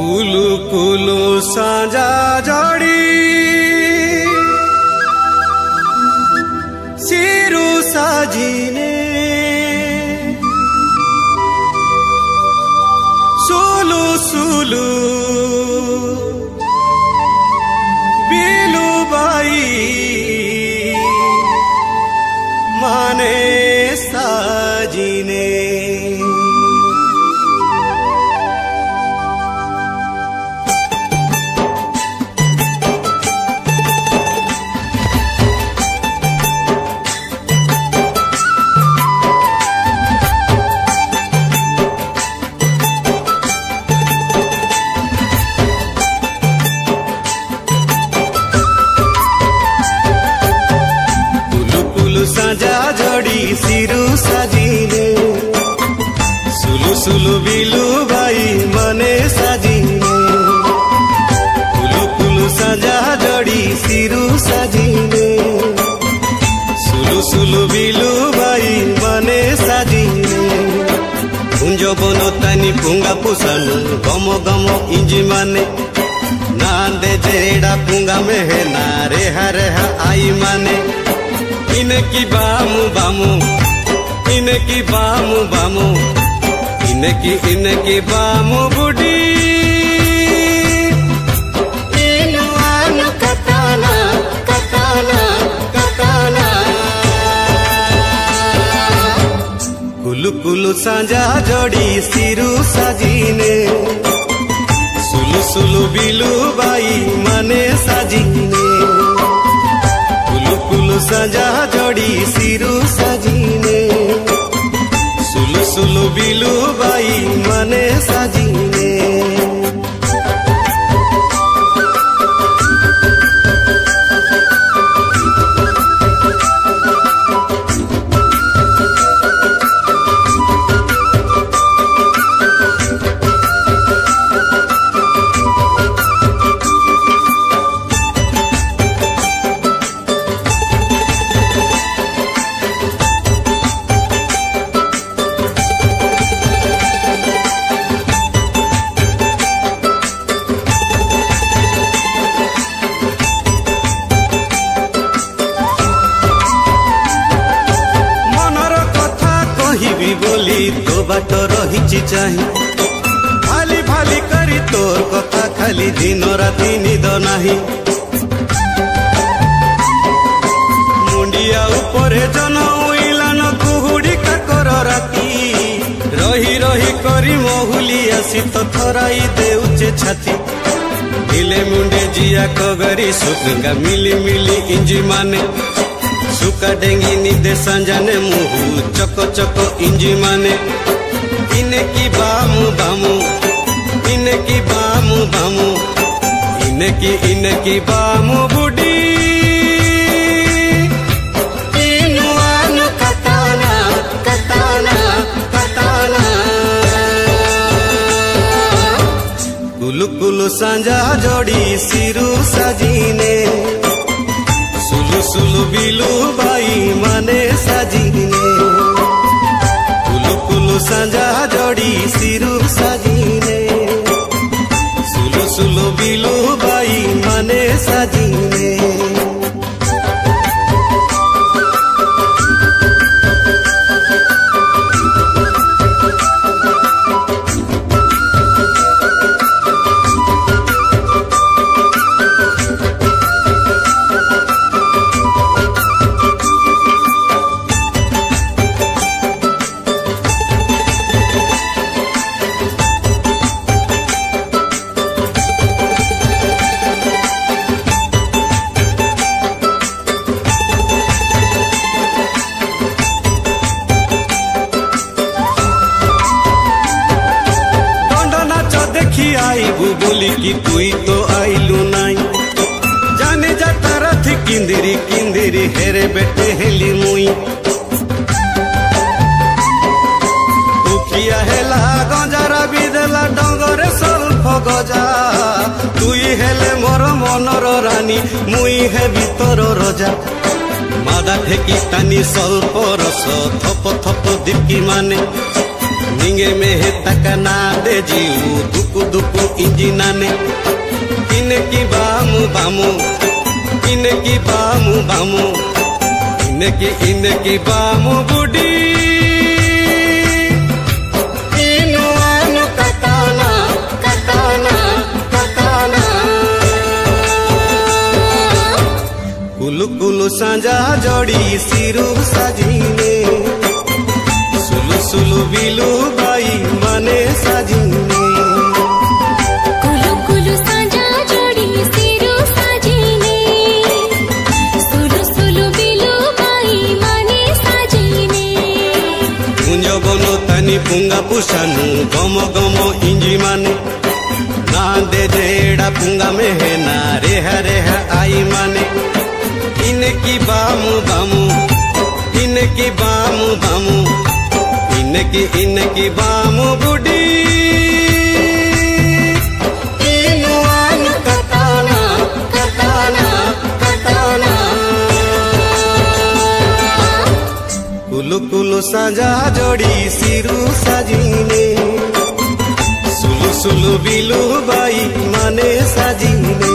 कुलु कुलु साजा जड़ी सिरु साजिने सुलु सुलु बिलु बाई माने साजिने साजा जड़ी सिरु साजिने सुलु सुलु बिलु बाई मने साजिने कुलु कुलु साजा जड़ी सिरु साजिने सुलु सुलु बिलु बाई मने साजिने कुंज बनतानी पुंगा पुसानु गम गम इंजी माने नांदे जेड़ा पुंगा में है ना रेहा रेहा आई माने इनकी बामु बामु इनकी बामु बामु इनकी बामु बुढ़ी इनुआनु कताना कताना कताना कुलु कुलु साजा जड़ी सिरु साजिने सुलु सुलु बिलु बाई माने साजिने कुलु साजा जड़ी सिरु साजिने सुलु सुलु बिलु बाई माने साजिने तो बाट रही चाही भाली भाली करी तोर कथा खाली दिन राति निद नाही मुंडिया उपरे जन उइलान कुहुड़ी काकर राती रही रही करी महुली आसी तो थराई देउचे छाती मिले मुंडे जिया कगरी सुखंगा मिली मिली इंजी माने सुका डेंगी निदे संजाने मुहु चको चको इंजी माने इनकी बामु बामु इनकी बामु बामु इनकी बामु बुढ़ी इनुआनु कताना कताना कताना कुलु कुलु साजा जड़ी सिरु साजिने सुलु सुलु बिलु बाई माने साजिने कुलु कुलु साजा जड़ी सिरु साजिने सुलु सुलु बिलु बाई माने साजिने आईबू बोली कि तुई तो आईलू नाई जाने जा तारा थी किंदिरी किंदिरी हेरे बेटे हेली मुई उखिया हेला गंजारा बिदेला डंगरे सल्फ गजा तुई हेले मोर मनर रानी मुई हे भीतर रजा मादा ठेकी तानी सल्फ रस थप थप दीप्की माने निंगे में हे तकना दे जीव दुकु दुपु इंजिनाने इनकी बामु बामु इनकी बामु बामु इनकी बामु बुडी इनुआनु कताना कताना कताना कुलु कुलु सांजा जोड़ी सिरु साजीने सुलु सुलु बिलु बाई माने साजीने कुलु कुलु सांजा जोड़ी सिरु साजीने सुलु सुलु बिलु बाई माने साजीने कुंज बनो तनी पुंगा पुषानु गम गम इंजी माने ना दे जेड़ा पुंगा में है ना रेहा रेहा आई माने इनकी बामु बामु इनकी बामु बामु इनकी बामु बुडी इनुआनु कताना कताना कताना कुलु कुलु सांजा जोड़ी सिरु साजीने सुलु सुलु बिलु बाई माने साजीने